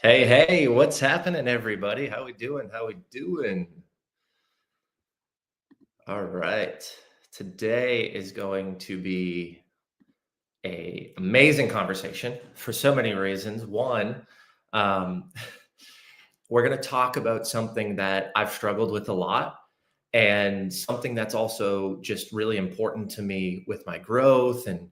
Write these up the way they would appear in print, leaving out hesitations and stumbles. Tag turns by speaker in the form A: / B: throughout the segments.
A: Hey, what's happening, everybody? How we doing? How we doing? All right. Today is going to be a amazing conversation for so many reasons. One, um, we're going to talk about something that I've struggled with a lot and something that's also just really important to me with my growth and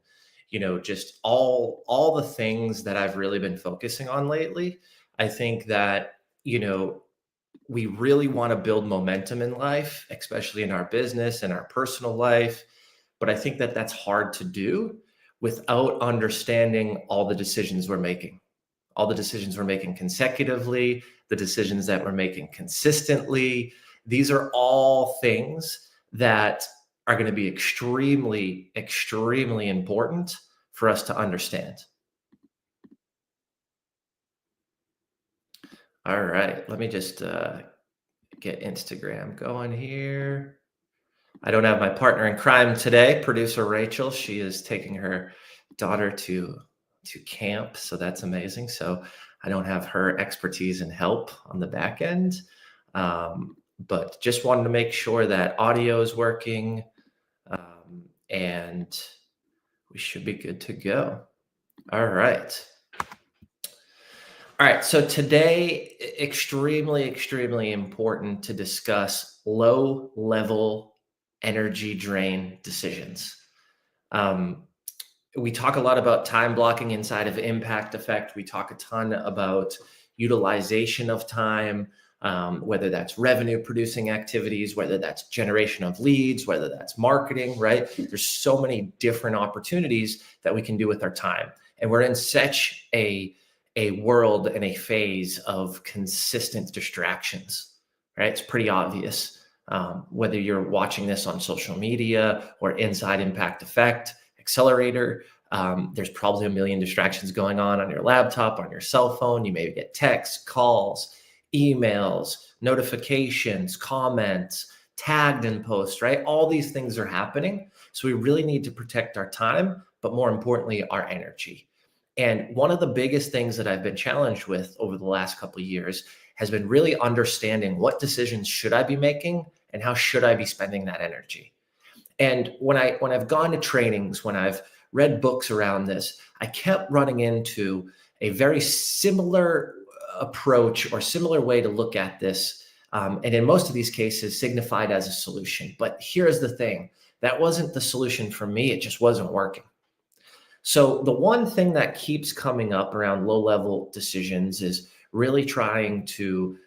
A: just all the things that I've really been focusing on lately. I think that you know we really want to build momentum in life, especially in our business and our personal life. But I think that that's hard to do without understanding all the decisions we're making consecutively, the decisions that we're making consistently. These are all things that are going to be extremely, extremely important for us to understand. All right, let me just get Instagram going here. I don't have my partner in crime today, producer Rachel. She is taking her daughter to camp, so that's amazing. So I don't have her expertise and help on the back end, but just wanted to make sure that audio is working, and we should be good to go. All right. All right. So today, extremely, extremely important to discuss low level energy drain decisions. Um, we talk a lot about time blocking inside of impact effect. We talk a ton about utilization of time, whether that's revenue producing activities, whether that's generation of leads, whether that's marketing, right? There's so many different opportunities that we can do with our time. And we're in such a world and a phase of consistent distractions, right? It's pretty obvious. Whether you're watching this on social media or inside Impact Effect Accelerator, there's probably a million distractions going on your laptop, on your cell phone. You may get texts, calls, emails, notifications, comments, tagged in posts, right? All these things are happening. So we really need to protect our time, but more importantly, our energy. And one of the biggest things that I've been challenged with over the last couple of years has been really understanding what decisions should I be making and how should I be spending that energy. And when I've gone to trainings, when I've read books around this, I kept running into a very similar approach or similar way to look at this. And in most of these cases, signified as a solution. But here's the thing, that wasn't the solution for me. It just wasn't working. So the one thing that keeps coming up around low-level decisions is really trying to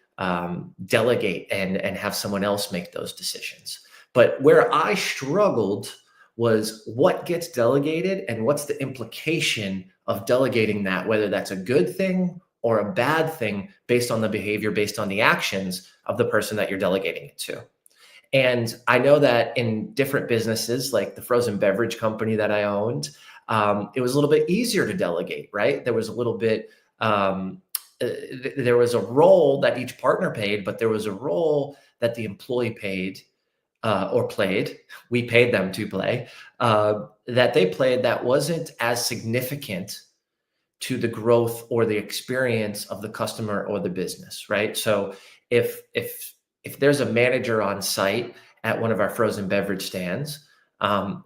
A: delegate and have someone else make those decisions. But where I struggled was what gets delegated and what's the implication of delegating that, whether that's a good thing or a bad thing based on the behavior, based on the actions of the person that you're delegating it to. And I know that in different businesses, like the frozen beverage company that I owned, it was a little bit easier to delegate, right? There was a little bit, there was a role that each partner paid, but there was a role that the employee paid or played. We paid them to play, that they played that wasn't as significant to the growth or the experience of the customer or the business, right? So if there's a manager on site at one of our frozen beverage stands,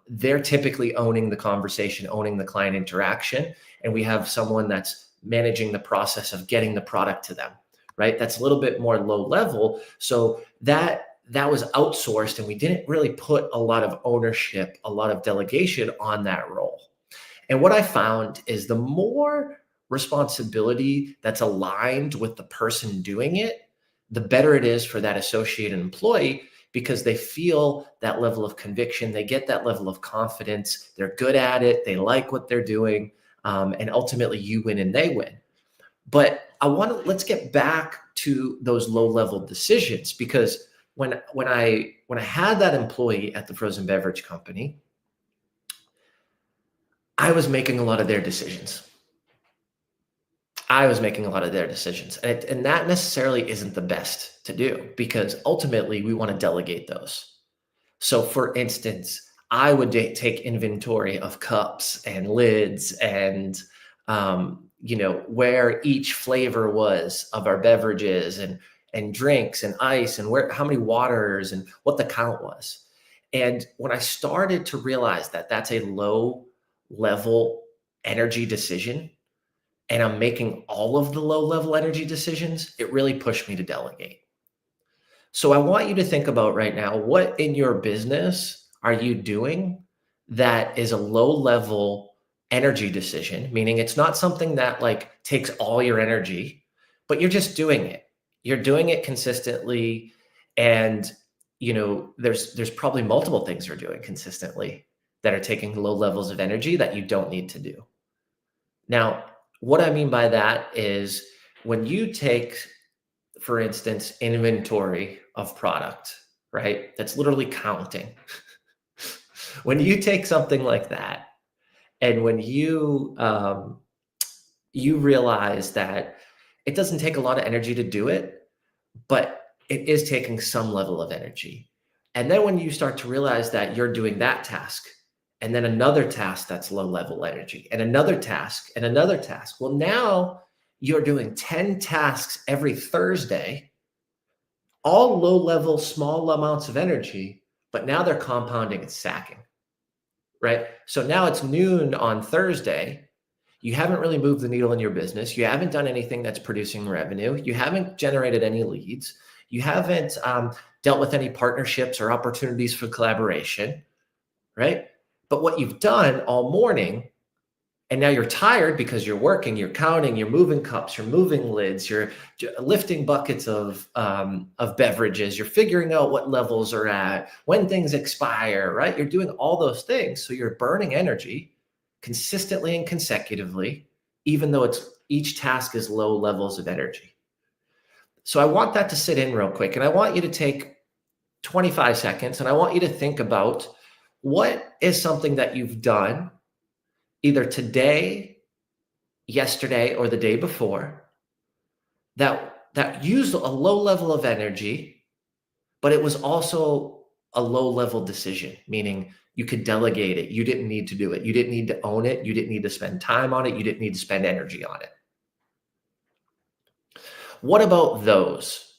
A: they're typically owning the conversation, owning the client interaction, and we have someone that's managing the process of getting the product to them, right? That's a little bit more low level. So that was outsourced, and we didn't really put a lot of ownership, a lot of delegation on that role. And what I found is the more responsibility that's aligned with the person doing it, the better it is for that associate and employee, because they feel that level of conviction, they get that level of confidence, they're good at it, they like what they're doing, and ultimately you win and they win. But let's get back to those low-level decisions, because when I had that employee at the frozen beverage company, I was making a lot of their decisions. And that necessarily isn't the best to do, because ultimately we want to delegate those. So for instance, I would take inventory of cups and lids and where each flavor was of our beverages and drinks and ice and how many waters and what the count was. And when I started to realize that that's a low level energy decision, and I'm making all of the low level energy decisions, it really pushed me to delegate. So I want you to think about right now, what in your business are you doing that is a low level energy decision, meaning it's not something that like takes all your energy, but you're just doing it. You're doing it consistently. And there's probably multiple things you're doing consistently that are taking low levels of energy that you don't need to do. Now, what I mean by that is when you take, for instance, inventory of product, right? That's literally counting. When you take something like that, and when you realize that it doesn't take a lot of energy to do it, but it is taking some level of energy. And then when you start to realize that you're doing that task, and then another task that's low level energy, and another task, and another task. Well, now you're doing 10 tasks every Thursday, all low level, small amounts of energy, but now they're compounding and stacking, right? So now it's noon on Thursday. You haven't really moved the needle in your business. You haven't done anything that's producing revenue. You haven't generated any leads. You haven't dealt with any partnerships or opportunities for collaboration, right? But what you've done all morning, and now you're tired because you're working, you're counting, you're moving cups, you're moving lids, you're lifting buckets of beverages, you're figuring out what levels are at, when things expire, right? You're doing all those things. So you're burning energy consistently and consecutively, even though each task is low levels of energy. So I want that to sit in real quick. And I want you to take 25 seconds and I want you to think about what is something that you've done either today, yesterday, or the day before that used a low level of energy, but it was also a low level decision, meaning you could delegate it. You didn't need to do it. You didn't need to own it. You didn't need to spend time on it. You didn't need to spend energy on it. What about those?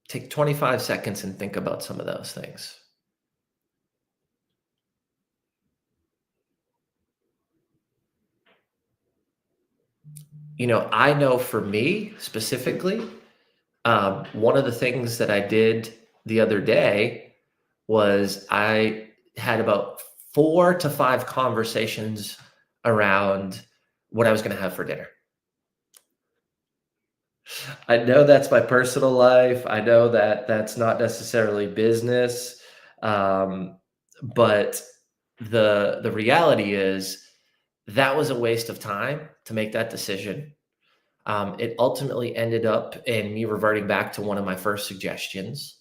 A: Take 25 seconds and think about some of those things. I know for me specifically, one of the things that I did the other day was I had about 4 to 5 conversations around what I was going to have for dinner. I know that's my personal life. I know that that's not necessarily business. But the reality is that was a waste of time to make that decision. It ultimately ended up in me reverting back to one of my first suggestions.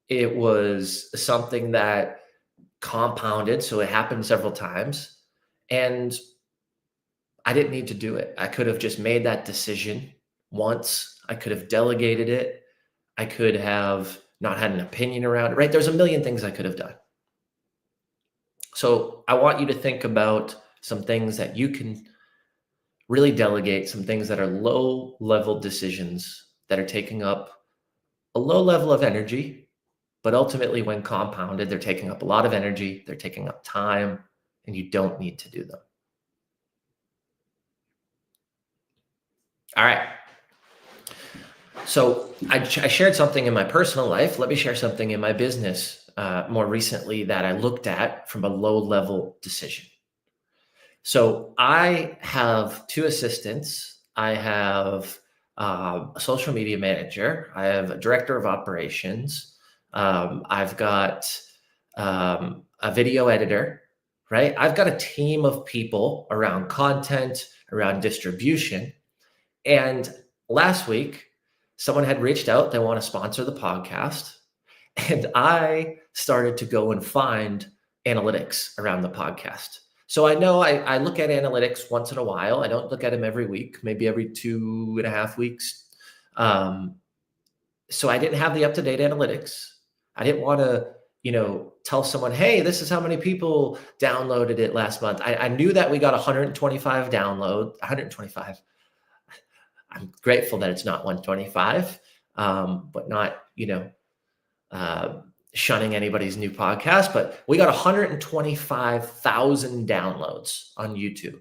A: It was something that compounded, so it happened several times, and I didn't need to do it. I could have just made that decision once. I could have delegated it. I could have not had an opinion around it, right? There's a million things I could have done. So I want you to think about some things that you can really delegate, some things that are low level decisions that are taking up a low level of energy, but ultimately when compounded, they're taking up a lot of energy, they're taking up time, and you don't need to do them. All right. So I shared something in my personal life. Let me share something in my business more recently that I looked at from a low level decision. So I have 2 assistants. I have a social media manager. I have a director of operations. I've got a video editor, right? I've got a team of people around content, around distribution. And last week, someone had reached out. They want to sponsor the podcast. And I started to go and find analytics around the podcast. So I know I look at analytics once in a while. I don't look at them every week, maybe every 2.5 weeks. So I didn't have the up-to-date analytics. I didn't want to, tell someone, hey, this is how many people downloaded it last month. I knew that we got 125 download, 125. I'm grateful that it's not 125, but not, uh, shunning anybody's new podcast, but we got 125,000 downloads on YouTube.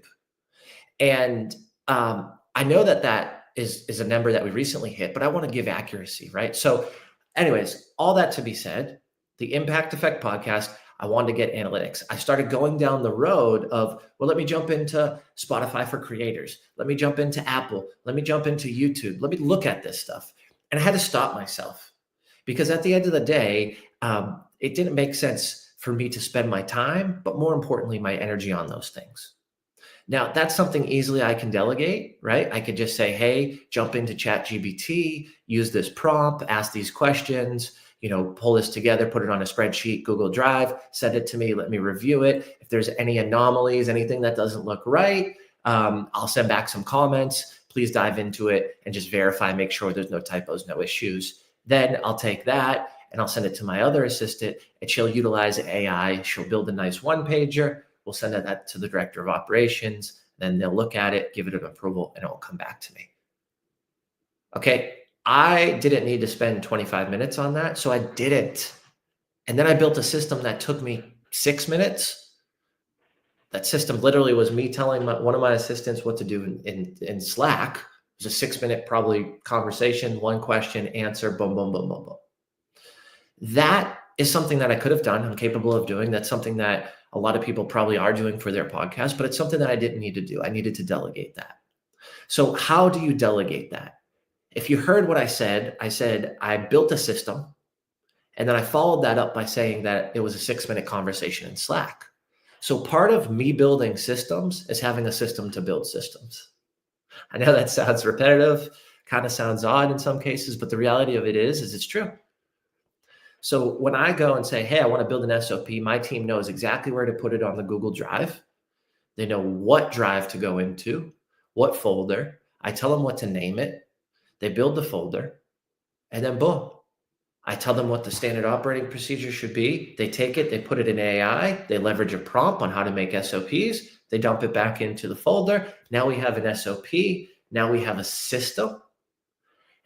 A: And I know that is a number that we recently hit, but I want to give accuracy, right? So anyways, all that to be said, the Impact Effect podcast, I wanted to get analytics. I started going down the road of, well, let me jump into Spotify for creators. Let me jump into Apple. Let me jump into YouTube. Let me look at this stuff. And I had to stop myself because at the end of the day, it didn't make sense for me to spend my time, but more importantly, my energy on those things. Now, that's something easily I can delegate, right? I could just say, hey, jump into ChatGPT, use this prompt, ask these questions, pull this together, put it on a spreadsheet, Google Drive, send it to me, let me review it. If there's any anomalies, anything that doesn't look right, I'll send back some comments. Please dive into it and just verify, make sure there's no typos, no issues. Then I'll take that and I'll send it to my other assistant and she'll utilize AI. She'll build a nice one-pager. We'll send that to the director of operations. Then they'll look at it, give it an approval, and it'll come back to me. Okay, I didn't need to spend 25 minutes on that, so I did it. And then I built a system that took me 6 minutes. That system literally was me telling one of my assistants what to do in Slack. It was a 6-minute probably conversation, one question, answer, boom, boom, boom, boom, boom. That is something that I could have done. I'm capable of doing. That's something that a lot of people probably are doing for their podcast, but it's something that I didn't need to do. I needed to delegate that. So how do you delegate that? If you heard what I said I built a system and then I followed that up by saying that it was a 6-minute conversation in Slack. So part of me building systems is having a system to build systems. I know that sounds repetitive, kind of sounds odd in some cases, but the reality of it is it's true. So when I go and say, hey, I want to build an SOP, my team knows exactly where to put it on the Google Drive. They know what drive to go into, what folder. I tell them what to name it. They build the folder, and then boom. I tell them what the standard operating procedure should be. They take it, they put it in AI. They leverage a prompt on how to make SOPs. They dump it back into the folder. Now we have an SOP. Now we have a system.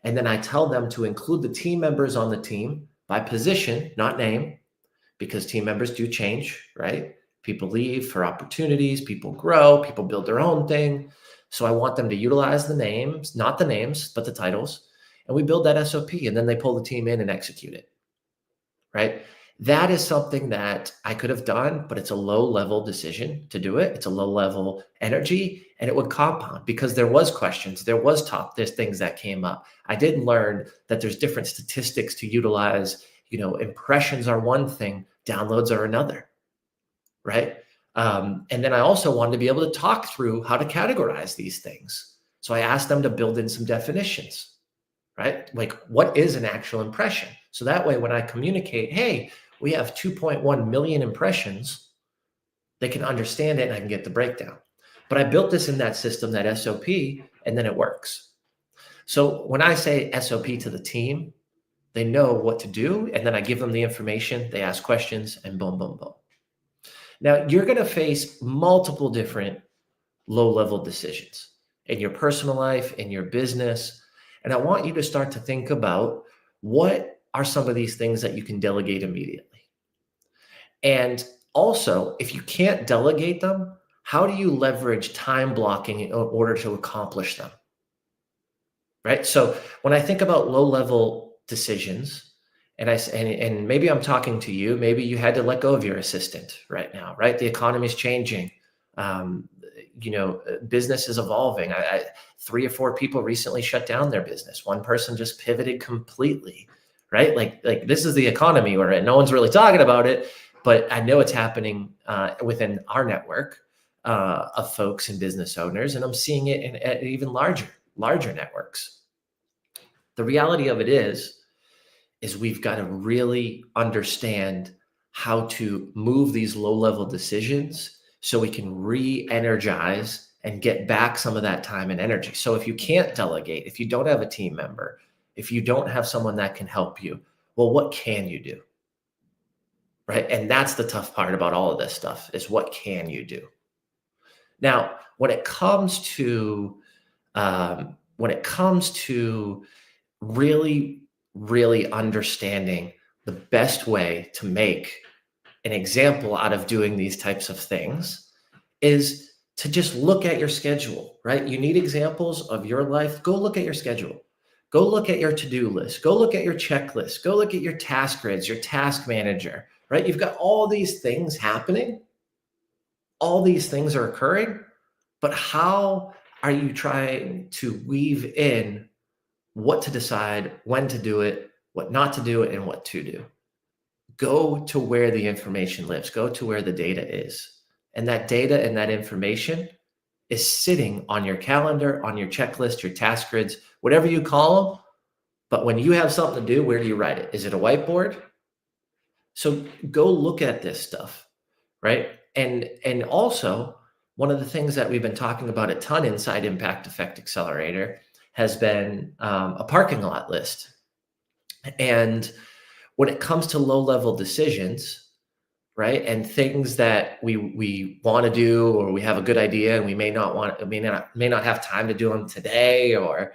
A: And then I tell them to include the team members on the team by position, not name, because team members do change, right? People leave for opportunities, people grow, people build their own thing. So I want them to utilize the names, not the names, but the titles. And we build that SOP and then they pull the team in and execute it, right? That is something that I could have done, but it's a low-level decision to do it. It's a low-level energy, and it would compound because there was questions, there's things that came up. I did learn that there's different statistics to utilize. Impressions are one thing, downloads are another, right? And then I also wanted to be able to talk through how to categorize these things. So I asked them to build in some definitions, right? Like, what is an actual impression? So that way, when I communicate, hey, we have 2.1 million impressions, they can understand it and I can get the breakdown. But I built this in that system, that SOP, and then it works. So when I say SOP to the team, they know what to do, and then I give them the information, they ask questions, and boom, boom, boom. Now, you're going to face multiple different low-level decisions in your personal life, in your business, and I want you to start to think about what are some of these things that you can delegate immediately. And also, if you can't delegate them, how do you leverage time blocking in order to accomplish them? Right? So when I think about low-level decisions, and maybe I'm talking to you, maybe you had to let go of your assistant right now, right? The economy is changing. Business is evolving. 3 or 4 people recently shut down their business. One person just pivoted completely, right? Like this is the economy we're in. No one's really talking about it, but I know it's happening within our network of folks and business owners, and I'm seeing it in even larger networks. The reality of it is we've got to really understand how to move these low-level decisions so we can re-energize and get back some of that time and energy. So if you can't delegate, if you don't have a team member, if you don't have someone that can help you, well, what can you do? right? And that's the tough part about all of this stuff is what can you do? Now, when it comes to really, really understanding the best way to make an example out of doing these types of things is to just look at your schedule, right? You need examples of your life. Go look at your schedule. Go look at your to-do list. Go look at your checklist. Go look at your task grids, your task manager, right? You've got all these things happening. All these things are occurring, but how are you trying to weave in what to decide, when to do it, what not to do, and what to do? Go to where the information lives. Go to where the data is. And that data and that information is sitting on your calendar, on your checklist, your task grids, whatever you call them. But when you have something to do, where do you write it? Is it a whiteboard? So go look at this stuff, right? And also, one of the things that we've been talking about a ton inside Impact Effect Accelerator has been a parking lot list. And when it comes to low-level decisions, right, and things that we want to do, or we have a good idea and we may not have time to do them today, or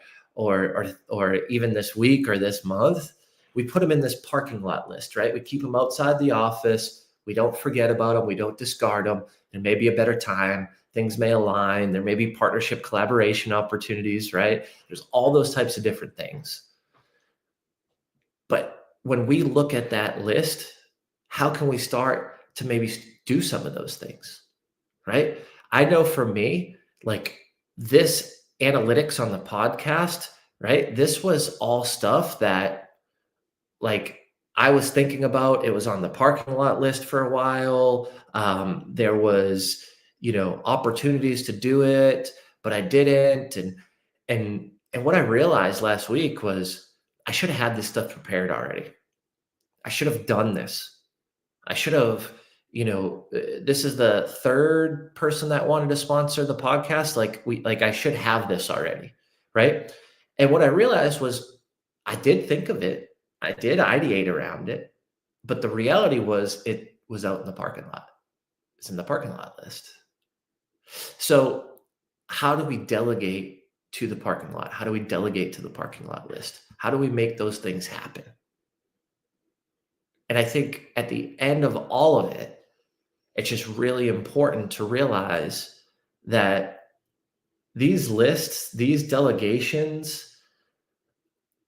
A: even this week or this month, we put them in this parking lot list, right? We keep them outside the office. We don't forget about them. We don't discard them. There may be a better time. Things may align. There may be partnership collaboration opportunities, right? There's all those types of different things. But when we look at that list, how can we start to maybe do some of those things, right? I know for me, like this analytics on the podcast, right? This was all stuff that like I was thinking about. It was on the parking lot list for a while. There was, opportunities to do it, but I didn't. And what I realized last week was I should have had this stuff prepared already. I should have done this. I should have, this is the third person that wanted to sponsor the podcast. I should have this already, right? And what I realized was I did think of it. I did ideate around it, but the reality was it was out in the parking lot. It's in the parking lot list. So how do we delegate to the parking lot? How do we delegate to the parking lot list? How do we make those things happen? And I think at the end of all of it, it's just really important to realize that these lists, these delegations,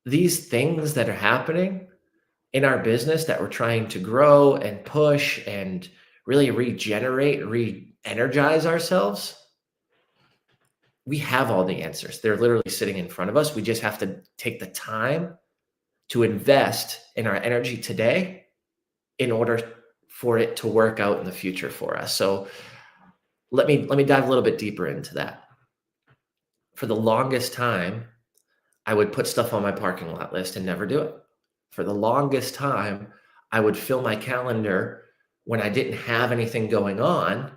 A: these things that are happening in our business that we're trying to grow and push and really regenerate, re-energize ourselves, we have all the answers. They're literally sitting in front of us. We just have to take the time to invest in our energy today in order for it to work out in the future for us. So let me dive a little bit deeper into that. For the longest time, I would put stuff on my parking lot list and never do it. For the longest time, I would fill my calendar when I didn't have anything going on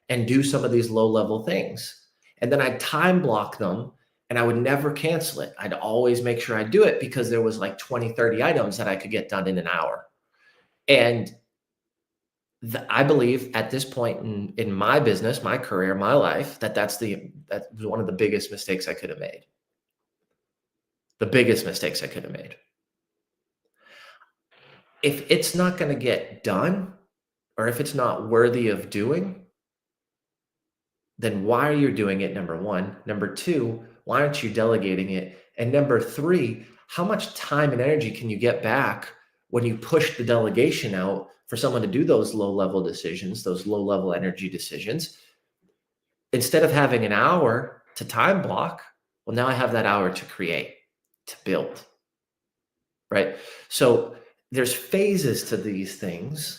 A: and do some of these low-level things. And then I'd time block them and I would never cancel it. I'd always make sure I do it because there was like 20, 30 items that I could get done in an hour. And I believe at this point in my business, my career, my life, that's one of the biggest mistakes I could have made. The biggest mistakes I could have made. If it's not going to get done, or if it's not worthy of doing, then why are you doing it? Number one. Number two, why aren't you delegating it? And number three, how much time and energy can you get back when you push the delegation out for someone to do those low-level decisions, those low-level energy decisions? Instead of having an hour to time block, well, now I have that hour to create, to build, right? So there's phases to these things.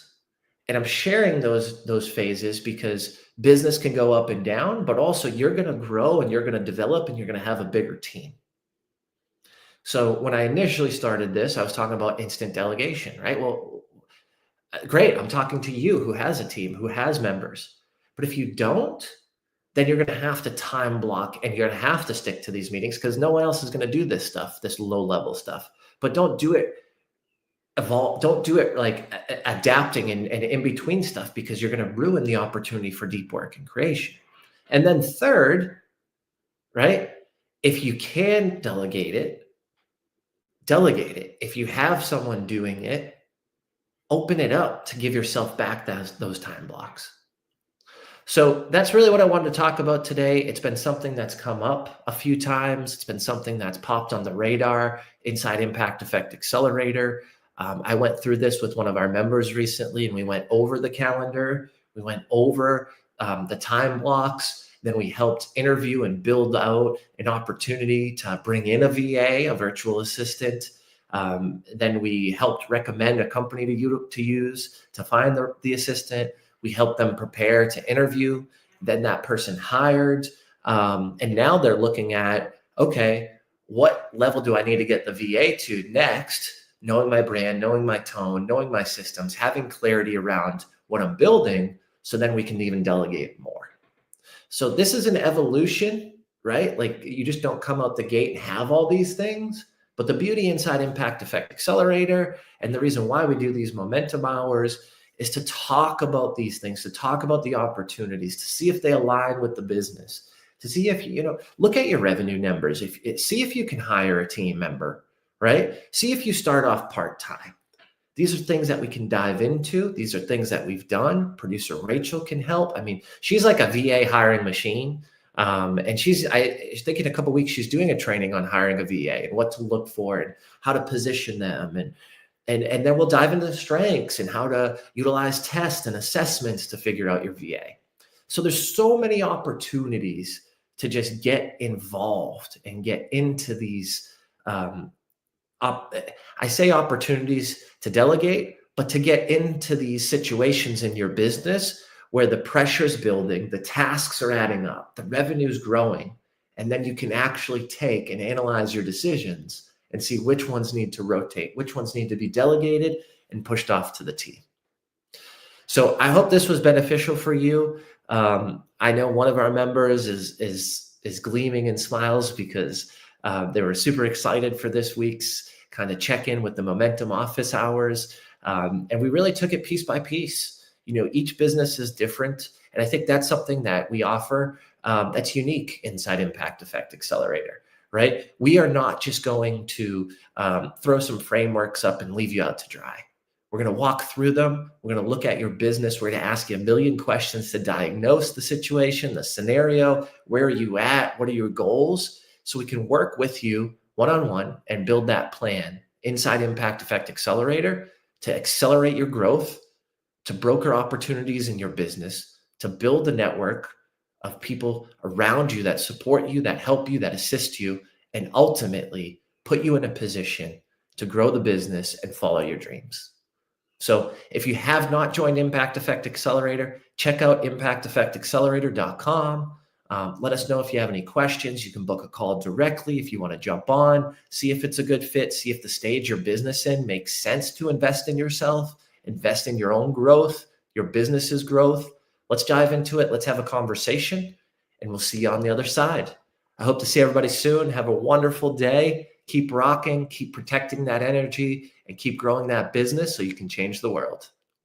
A: And I'm sharing those phases because business can go up and down, but also you're going to grow and you're going to develop and you're going to have a bigger team. So when I initially started this, I was talking about instant delegation, right? Well, great. I'm talking to you who has a team, who has members. But if you don't, then you're going to have to time block and you're going to have to stick to these meetings because no one else is going to do this stuff, this low level stuff. But don't do it evolve. Don't do it like adapting and in between stuff, because you're going to ruin the opportunity for deep work and creation. And then third, right? If you can delegate it, delegate it. If you have someone doing it, open it up to give yourself back those time blocks. So that's really what I wanted to talk about today. It's been something that's come up a few times. It's been something that's popped on the radar inside Impact Effect Accelerator. I went through this with one of our members recently, and we went over the calendar. We went over the time blocks. Then we helped interview and build out an opportunity to bring in a VA, a virtual assistant. Then we helped recommend a company to use to find the assistant. We helped them prepare to interview. Then that person hired. And now they're looking at, okay, what level do I need to get the VA to next? Knowing my brand, knowing my tone, knowing my systems, having clarity around what I'm building, so then we can even delegate more. So this is an evolution, right? Like, you just don't come out the gate and have all these things. But the beauty inside Impact Effect Accelerator, and the reason why we do these momentum hours, is to talk about these things, to talk about the opportunities, to see if they align with the business, to see if, look at your revenue numbers, see if you can hire a team member, right? See if you start off part-time. These are things that we can dive into. These are things that we've done. Producer Rachel can help. I mean, she's like a VA hiring machine. And she's, I think in a couple of weeks, she's doing a training on hiring a VA and what to look for and how to position them. And then we'll dive into the strengths and how to utilize tests and assessments to figure out your VA. So there's so many opportunities to just get involved and get into these, I say opportunities to delegate, but to get into these situations in your business where the pressure's building, the tasks are adding up, the revenue's growing, and then you can actually take and analyze your decisions and see which ones need to rotate, which ones need to be delegated and pushed off to the team. So I hope this was beneficial for you. I know one of our members is gleaming in smiles because they were super excited for this week's kind of check-in with the Momentum office hours. And we really took it piece by piece. Each business is different. And I think that's something that we offer that's unique inside Impact Effect Accelerator, right? We are not just going to throw some frameworks up and leave you out to dry. We're going to walk through them. We're going to look at your business. We're going to ask you a million questions to diagnose the situation, the scenario. Where are you at? What are your goals? So we can work with you one-on-one and build that plan inside Impact Effect Accelerator to accelerate your growth, to broker opportunities in your business, to build a network of people around you that support you, that help you, that assist you, and ultimately put you in a position to grow the business and follow your dreams. So if you have not joined Impact Effect Accelerator, check out impacteffectaccelerator.com. Let us know if you have any questions. You can book a call directly if you want to jump on, see if it's a good fit, see if the stage your business in makes sense to invest in yourself, invest in your own growth, your business's growth. Let's dive into it. Let's have a conversation, and we'll see you on the other side. I hope to see everybody soon. Have a wonderful day. Keep rocking, keep protecting that energy, and keep growing that business so you can change the world.